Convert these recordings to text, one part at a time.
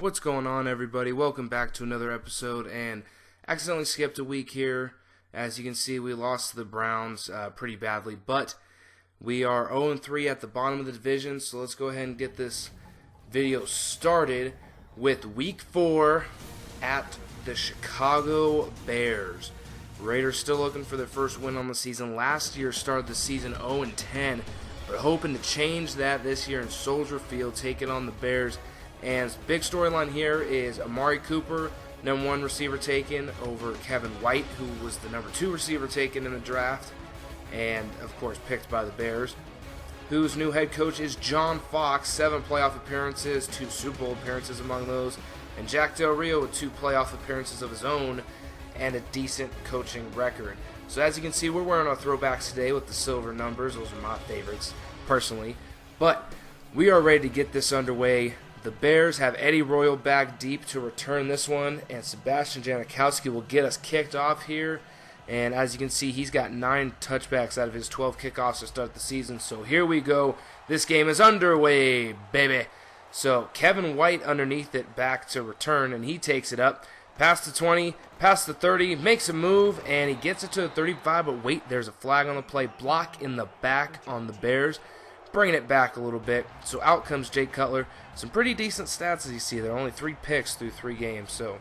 What's going on, everybody? Welcome back to another episode, and accidentally skipped a week here. As you can see, we lost to the Browns pretty badly, but we are 0-3 at the bottom of the division, so let's go ahead and get this video started with Week 4 at the Chicago Bears. Raiders still looking for their first win on the season. Last year started the season 0-10, but hoping to change that this year in Soldier Field, taking on the Bears. And big storyline here is Amari Cooper, number 1 receiver taken, over Kevin White, who was the number 2 receiver taken in the draft, and of course picked by the Bears, whose new head coach is John Fox, 7 playoff appearances, 2 Super Bowl appearances among those, and Jack Del Rio with 2 playoff appearances of his own and a decent coaching record. So as you can see, we're wearing our throwbacks today with the silver numbers. Those are my favorites, personally. But we are ready to get this underway. The Bears have Eddie Royal back deep to return this one, and Sebastian Janikowski will get us kicked off here. And as you can see, he's got 9 touchbacks out of his 12 kickoffs to start the season. So here we go. This game is underway, baby. So Kevin White underneath it back to return, and he takes it up. Past the 20, past the 30, makes a move, and he gets it to the 35, but wait, there's a flag on the play. Block in the back on the Bears, bringing it back a little bit. So out comes Jake Cutler. Some pretty decent stats as you see there. Only 3 picks through 3 games, so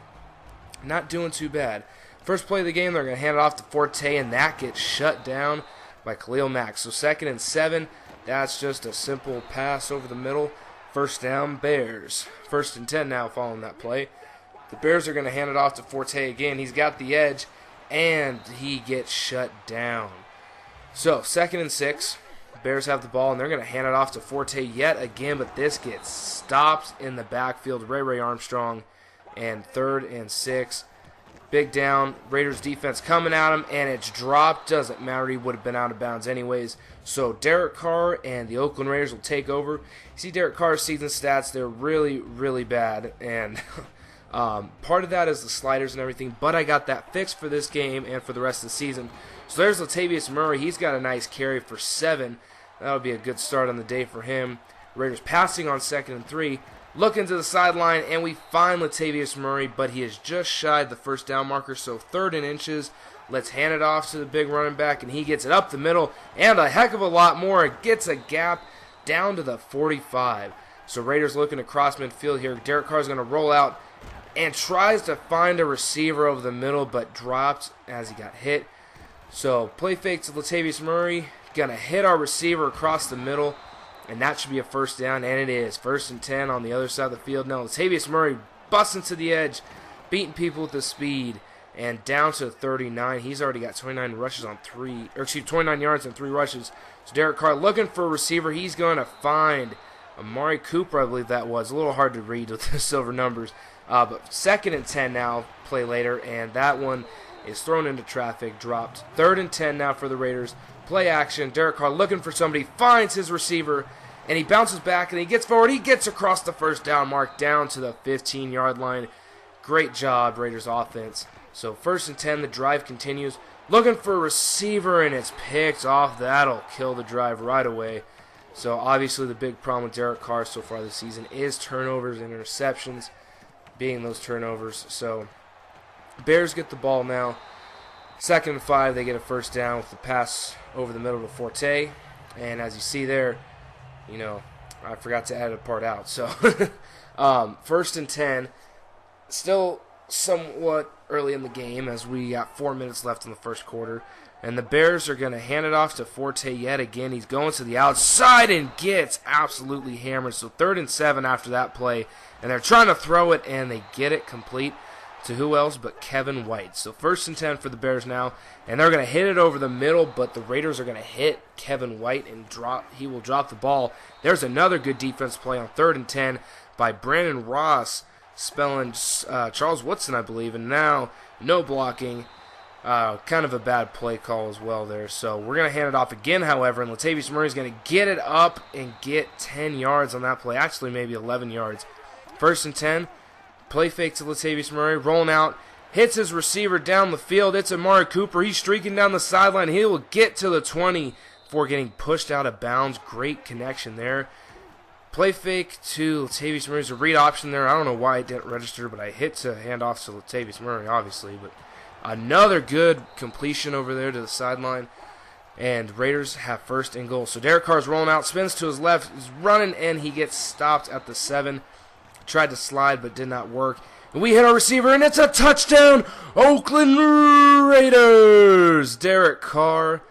not doing too bad. First play of the game, they're going to hand it off to Forte, and that gets shut down by Khalil Mack. So 2nd and 7, that's just a simple pass over the middle. First down, Bears. 1st and 10 now following that play. The Bears are going to hand it off to Forte again. He's got the edge, and he gets shut down. So 2nd and 6. Bears have the ball, and they're going to hand it off to Forte yet again, but this gets stopped in the backfield. Ray Armstrong, and 3rd and 6. Big down. Raiders defense coming at him, and it's dropped. Doesn't matter. He would have been out of bounds anyways. So Derek Carr and the Oakland Raiders will take over. You see Derek Carr's season stats. They're really, really bad, and part of that is the sliders and everything, but I got that fixed for this game and for the rest of the season. So there's Latavius Murray. He's got a nice carry for 7. That would be a good start on the day for him. Raiders passing on 2nd and 3. Looking to the sideline, and we find Latavius Murray, but he is just shy of the first down marker, so 3rd and inches. Let's hand it off to the big running back, and he gets it up the middle, and a heck of a lot more. It gets a gap down to the 45. So Raiders looking to cross midfield here. Derek Carr is going to roll out and tries to find a receiver over the middle, but dropped as he got hit. So play fake to Latavius Murray. Going to hit our receiver across the middle, and that should be a first down, and it is. 1st and 10 on the other side of the field. Now Latavius Murray busting to the edge, beating people with the speed, and down to 39. He's already got 29 yards on 3 rushes. So Derek Carr looking for a receiver. He's going to find Amari Cooper, I believe that was. A little hard to read with the silver numbers. But 2nd and 10 now, play later, and that one is thrown into traffic, dropped. 3rd and 10 now for the Raiders. Play action. Derek Carr looking for somebody, finds his receiver, and he bounces back, and he gets forward. He gets across the first down mark down to the 15-yard line. Great job, Raiders offense. So 1st and 10, the drive continues. Looking for a receiver, and it's picked off. That'll kill the drive right away. So obviously the big problem with Derek Carr so far this season is turnovers and interceptions, being those turnovers. So Bears get the ball now. 2nd and 5, they get a first down with the pass over the middle to Forte. And as you see there, I forgot to edit a part out. So 1st and 10, still somewhat early in the game as we got 4 minutes left in the first quarter. And the Bears are going to hand it off to Forte yet again. He's going to the outside and gets absolutely hammered. So 3rd and 7 after that play. And they're trying to throw it, and they get it complete to who else but Kevin White. So 1st and 10 for the Bears now, and they're going to hit it over the middle, but the Raiders are going to hit Kevin White, and he will drop the ball. There's another good defense play on 3rd and 10 by Brandon Ross, spelling Charles Woodson, I believe, and now no blocking. Kind of a bad play call as well there. So we're going to hand it off again, however, and Latavius Murray is going to get it up and get 10 yards on that play, actually maybe 11 yards. 1st and 10. Play fake to Latavius Murray, rolling out, hits his receiver down the field. It's Amari Cooper. He's streaking down the sideline. He will get to the 20 before getting pushed out of bounds. Great connection there. Play fake to Latavius Murray. There's a read option there. I don't know why it didn't register, but I hit to hand off to Latavius Murray, obviously. But another good completion over there to the sideline. And Raiders have first and goal. So Derek Carr's rolling out, spins to his left, is running, and he gets stopped at the 7. Tried to slide, but did not work. And we hit our receiver, and it's a touchdown! Oakland Raiders! Derek Carr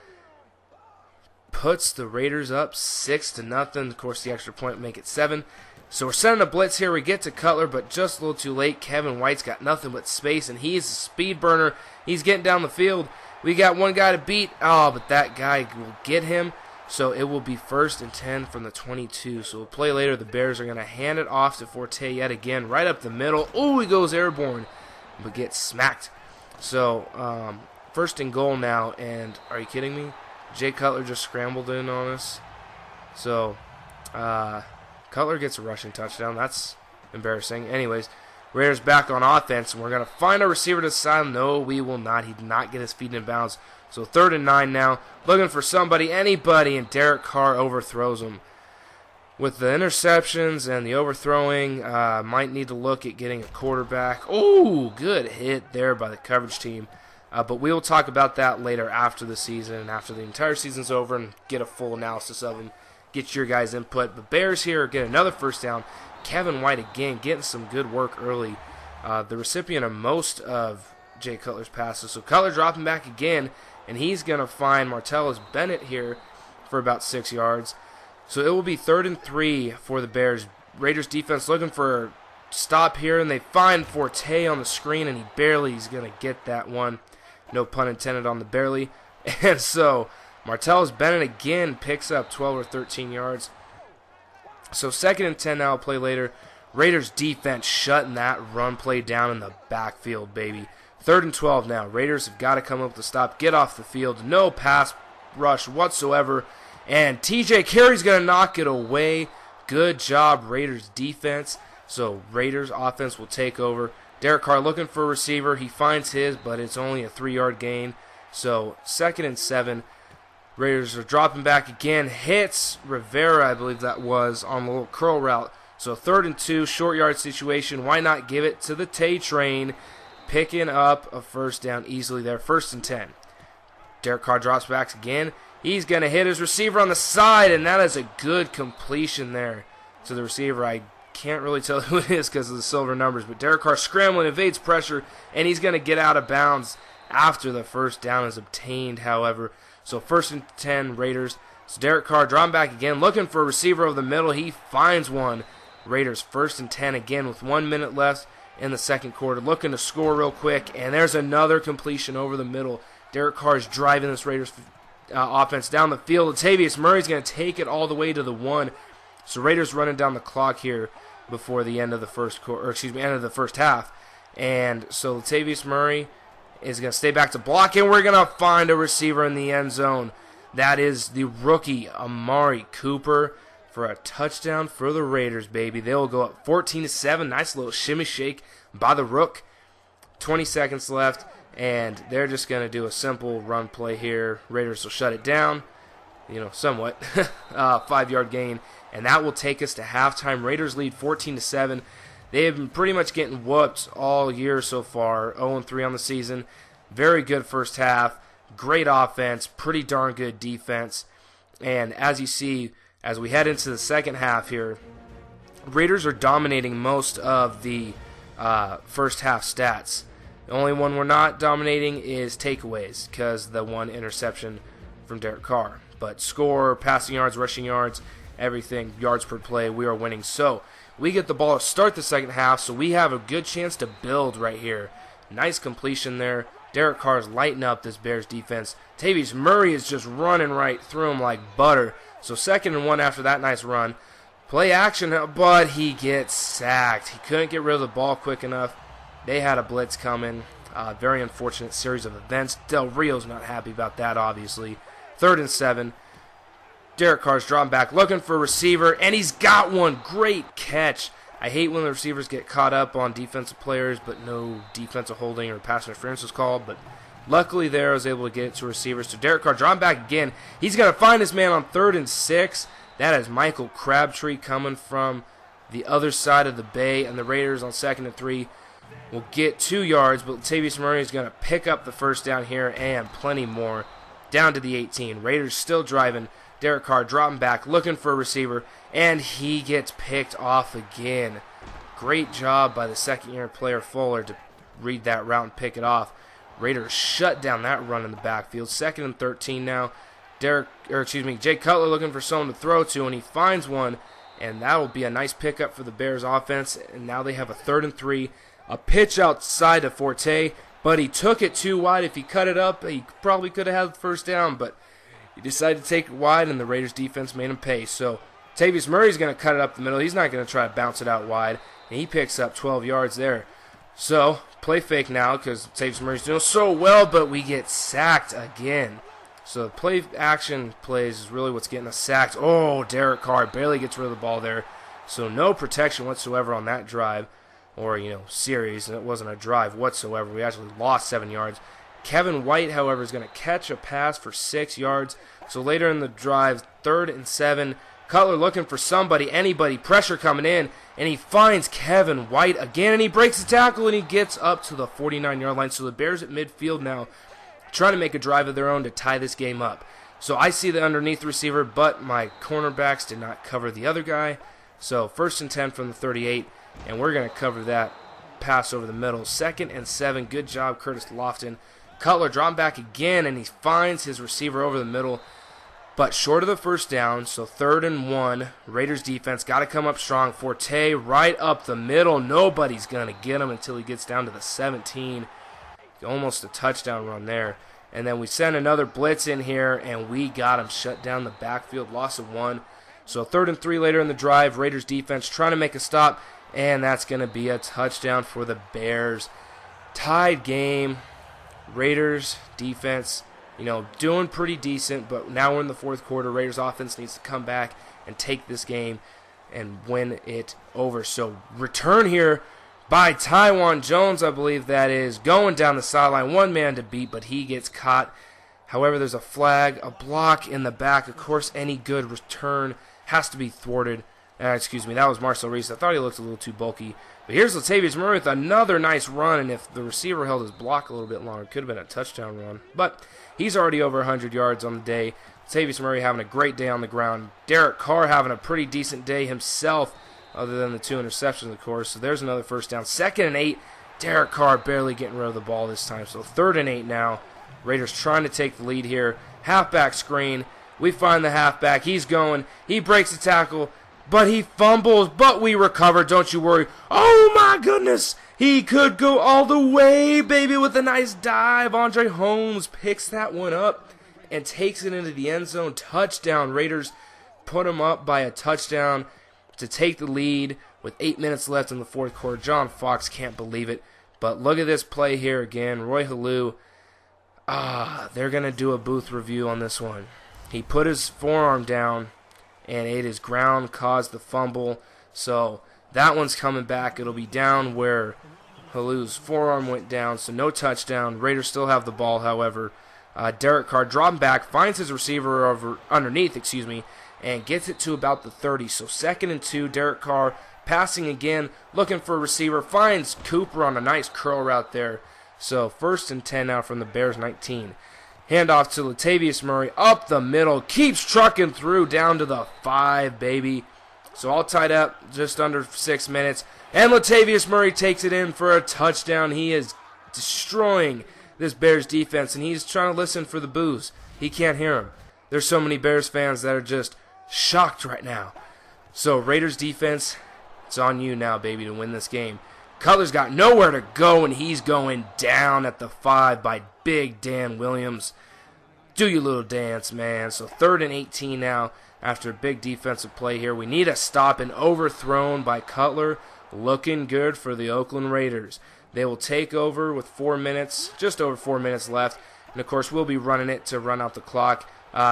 puts the Raiders up 6-0. Of course, the extra point would make it 7. So we're sending a blitz here. We get to Cutler, but just a little too late. Kevin White's got nothing but space, and he's a speed burner. He's getting down the field. We got one guy to beat. Oh, but that guy will get him. So it will be 1st and 10 from the 22. So we'll play later. The Bears are going to hand it off to Forte yet again. Right up the middle. Oh, he goes airborne, but gets smacked. So 1st and goal now. And are you kidding me? Jay Cutler just scrambled in on us. So Cutler gets a rushing touchdown. That's embarrassing. Anyways, Raiders back on offense, and we're going to find a receiver to the side. No, we will not. He did not get his feet in bounds. So 3rd and 9 now. Looking for somebody, anybody, and Derek Carr overthrows him. With the interceptions and the overthrowing, might need to look at getting a quarterback. Oh, good hit there by the coverage team. But we will talk about that later after the season, after the entire season's over, and get a full analysis of them. Get your guys' input. The Bears here get another first down. Kevin White again getting some good work early. The recipient of most of Jay Cutler's passes. So Cutler dropping back again, and he's going to find Martellus Bennett here for about 6 yards. So it will be 3rd and 3 for the Bears. Raiders defense looking for a stop here, and they find Forte on the screen, and he's going to get that one. No pun intended on the barely. And so Martellus Bennett again picks up 12 or 13 yards. So 2nd and 10 now, play later. Raiders defense shutting that run play down in the backfield, baby. 3rd and 12 now. Raiders have got to come up with a stop, get off the field. No pass rush whatsoever. And TJ Carey's going to knock it away. Good job, Raiders defense. So Raiders offense will take over. Derek Carr looking for a receiver. He finds his, but it's only a 3-yard gain. So 2nd and 7. Raiders are dropping back again. Hits Rivera, I believe that was, on the little curl route. So 3rd and 2, short yard situation. Why not give it to the Tay Train? Picking up a first down easily there. 1st and 10. Derek Carr drops back again. He's going to hit his receiver on the side, and that is a good completion there to the receiver. I can't really tell who it is because of the silver numbers, but Derek Carr scrambling, evades pressure, and he's going to get out of bounds after the first down is obtained, however. So 1st and 10, Raiders. So Derek Carr drawing back again, looking for a receiver over the middle. He finds one. Raiders 1st and 10 again with 1 minute left in the second quarter. Looking to score real quick, and there's another completion over the middle. Derek Carr is driving this Raiders offense down the field. Latavius Murray's going to take it all the way to the 1. So Raiders running down the clock here before the end of the first quarter, end of the first half. And so Latavius Murray is going to stay back to block, and we're going to find a receiver in the end zone. That is the rookie, Amari Cooper, for a touchdown for the Raiders, baby. They will go up 14-7. Nice little shimmy shake by the Rook. 20 seconds left, and they're just going to do a simple run play here. Raiders will shut it down, somewhat. 5-yard gain, and that will take us to halftime. Raiders lead 14-7. They have been pretty much getting whooped all year so far, 0-3 on the season. Very good first half, great offense, pretty darn good defense. And as you see, as we head into the second half here, Raiders are dominating most of the first half stats. The only one we're not dominating is takeaways because the one interception from Derek Carr. But score, passing yards, rushing yards, everything, yards per play, we are winning. So we get the ball to start the second half, so we have a good chance to build right here. Nice completion there. Derek Carr is lighting up this Bears defense. Latavius Murray is just running right through him like butter. So 2nd and 1 after that nice run. Play action, but he gets sacked. He couldn't get rid of the ball quick enough. They had a blitz coming. Very unfortunate series of events. Del Rio's not happy about that, obviously. 3rd and 7. Derek Carr's drawn back, looking for a receiver, and he's got one. Great catch. I hate when the receivers get caught up on defensive players, but no defensive holding or pass interference was called. But luckily there, I was able to get it to receivers. So Derek Carr drawn back again. He's going to find his man on 3rd and 6. That is Michael Crabtree coming from the other side of the bay, and the Raiders on 2nd and 3 will get 2 yards, but Latavius Murray is going to pick up the first down here and plenty more down to the 18. Raiders still driving. Derek Carr dropping back, looking for a receiver, and he gets picked off again. Great job by the second-year player Fuller to read that route and pick it off. Raiders shut down that run in the backfield. 2nd and 13 now. Jake Cutler looking for someone to throw to, and he finds one, and that will be a nice pickup for the Bears offense. And now they have a 3rd and 3. A pitch outside to Forte, but he took it too wide. If he cut it up, he probably could have had the first down, but he decided to take it wide, and the Raiders defense made him pay. So Latavius Murray's going to cut it up the middle. He's not going to try to bounce it out wide, and he picks up 12 yards there. So play fake now because Latavius Murray's doing so well, but we get sacked again. So play action plays is really what's getting us sacked. Oh, Derek Carr barely gets rid of the ball there. So no protection whatsoever on that drive or, series. And it wasn't a drive whatsoever. We actually lost 7 yards. Kevin White, however, is going to catch a pass for 6 yards. So later in the drive, 3rd and 7. Cutler looking for somebody, anybody, pressure coming in, and he finds Kevin White again, and he breaks the tackle, and he gets up to the 49-yard line. So the Bears at midfield now trying to make a drive of their own to tie this game up. So I see the underneath receiver, but my cornerbacks did not cover the other guy. So 1st and 10 from the 38, and we're going to cover that pass over the middle. 2nd and 7, good job, Curtis Lofton. Cutler dropping back again, and he finds his receiver over the middle, but short of the first down. So 3rd and 1, Raiders defense got to come up strong. Forte right up the middle. Nobody's going to get him until he gets down to the 17. Almost a touchdown run there. And then we send another blitz in here, and we got him shut down the backfield, loss of 1. So 3rd and 3 later in the drive, Raiders defense trying to make a stop, and that's going to be a touchdown for the Bears. Tied game. Raiders defense, doing pretty decent, but now we're in the 4th quarter. Raiders offense needs to come back and take this game and win it over. So return here by Taiwan Jones, I believe that is, going down the sideline. One man to beat, but he gets caught. However, there's a flag, a block in the back. Of course, any good return has to be thwarted. That was Marcel Reese. I thought he looked a little too bulky. But here's Latavius Murray with another nice run, and if the receiver held his block a little bit longer, it could have been a touchdown run. But he's already over 100 yards on the day. Latavius Murray having a great day on the ground. Derek Carr having a pretty decent day himself, other than the 2 interceptions, of course. So there's another first down. 2nd and 8. Derek Carr barely getting rid of the ball this time. So 3rd and 8 now. Raiders trying to take the lead here. Halfback screen. We find the halfback. He's going. He breaks the tackle, but he fumbles. But we recover. Don't you worry. Oh, my goodness. He could go all the way, baby, with a nice dive. Andre Holmes picks that one up and takes it into the end zone. Touchdown. Raiders put him up by a touchdown to take the lead with 8 minutes left in the 4th quarter. John Fox can't believe it. But look at this play here again. Roy Halou. They're going to do a booth review on this one. He put his forearm down, and it is ground, caused the fumble. So that one's coming back. It'll be down where Halou's forearm went down, so no touchdown. Raiders still have the ball, however. Derek Carr dropping back, finds his receiver underneath, and gets it to about the 30. So 2nd and 2, Derek Carr passing again, looking for a receiver, finds Cooper on a nice curl route there. So 1st and 10 now from the Bears 19. Handoff to Latavius Murray up the middle, keeps trucking through down to the 5, baby. So all tied up, just under 6 minutes. And Latavius Murray takes it in for a touchdown. He is destroying this Bears defense, and he's trying to listen for the boos. He can't hear them. There's so many Bears fans that are just shocked right now. So Raiders defense, it's on you now, baby, to win this game. Cutler's got nowhere to go, and he's going down at the 5 by Big Dan Williams. Do your little dance, man. So 3rd and 18 now after a big defensive play here. We need a stop and overthrown by Cutler. Looking good for the Oakland Raiders. They will take over with 4 minutes, just over 4 minutes left. And, of course, we'll be running it to run out the clock.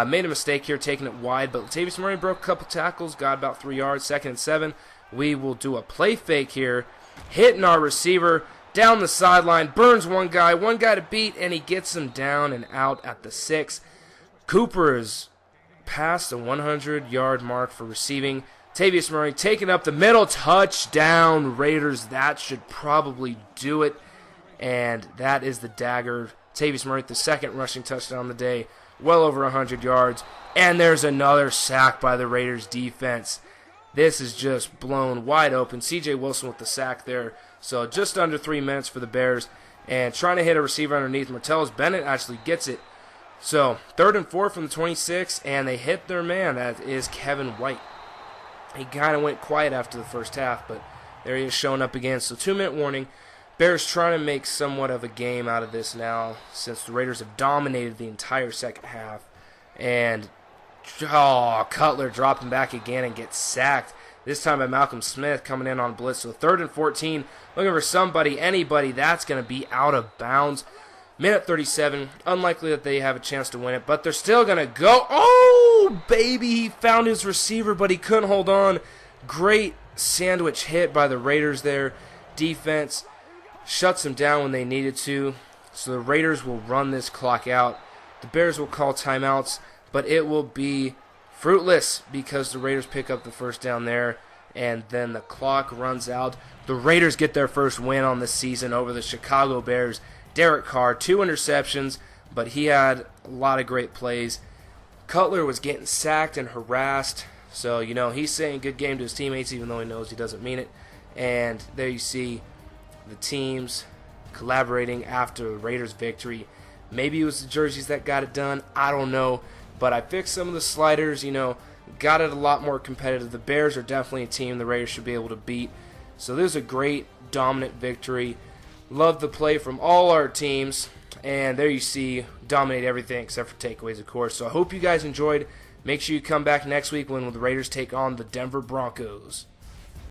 Made a mistake here taking it wide, but Latavius Murray broke a couple tackles, got about 3 yards. 2nd and 7. We will do a play fake here, hitting our receiver down the sideline, burns one guy to beat, and he gets him down and out at the 6. Cooper is past the 100-yard mark for receiving. Tavius Murray taking up the middle, touchdown Raiders. That should probably do it. And that is the dagger. Tavius Murray, the second rushing touchdown of the day, well over 100 yards. And there's another sack by the Raiders defense. This is just blown wide open. C.J. Wilson with the sack there. So just under 3 minutes for the Bears. And trying to hit a receiver underneath. Martellus Bennett actually gets it. So 3rd and 4 from the 26, and they hit their man. That is Kevin White. He kind of went quiet after the first half, but there he is showing up again. So 2-minute warning. Bears trying to make somewhat of a game out of this now, since the Raiders have dominated the entire second half. And Cutler dropping back again and gets sacked. This time by Malcolm Smith coming in on blitz. So 3rd and 14, looking for somebody, anybody. That's going to be out of bounds. Minute 37. Unlikely that they have a chance to win it, but they're still going to go. Oh, baby. He found his receiver, but he couldn't hold on. Great sandwich hit by the Raiders there. Defense shuts them down when they needed to. So the Raiders will run this clock out. The Bears will call timeouts, but it will be fruitless because the Raiders pick up the first down there, and then the clock runs out. The Raiders get their first win on the season over the Chicago Bears. Derek Carr, 2 interceptions, but he had a lot of great plays. Cutler was getting sacked and harassed, so, he's saying good game to his teammates even though he knows he doesn't mean it. And there you see the teams collaborating after the Raiders' victory. Maybe it was the jerseys that got it done. I don't know. But I fixed some of the sliders, got it a lot more competitive. The Bears are definitely a team the Raiders should be able to beat. So this is a great, dominant victory. Love the play from all our teams. And there you see, dominate everything except for takeaways, of course. So I hope you guys enjoyed. Make sure you come back next week when the Raiders take on the Denver Broncos.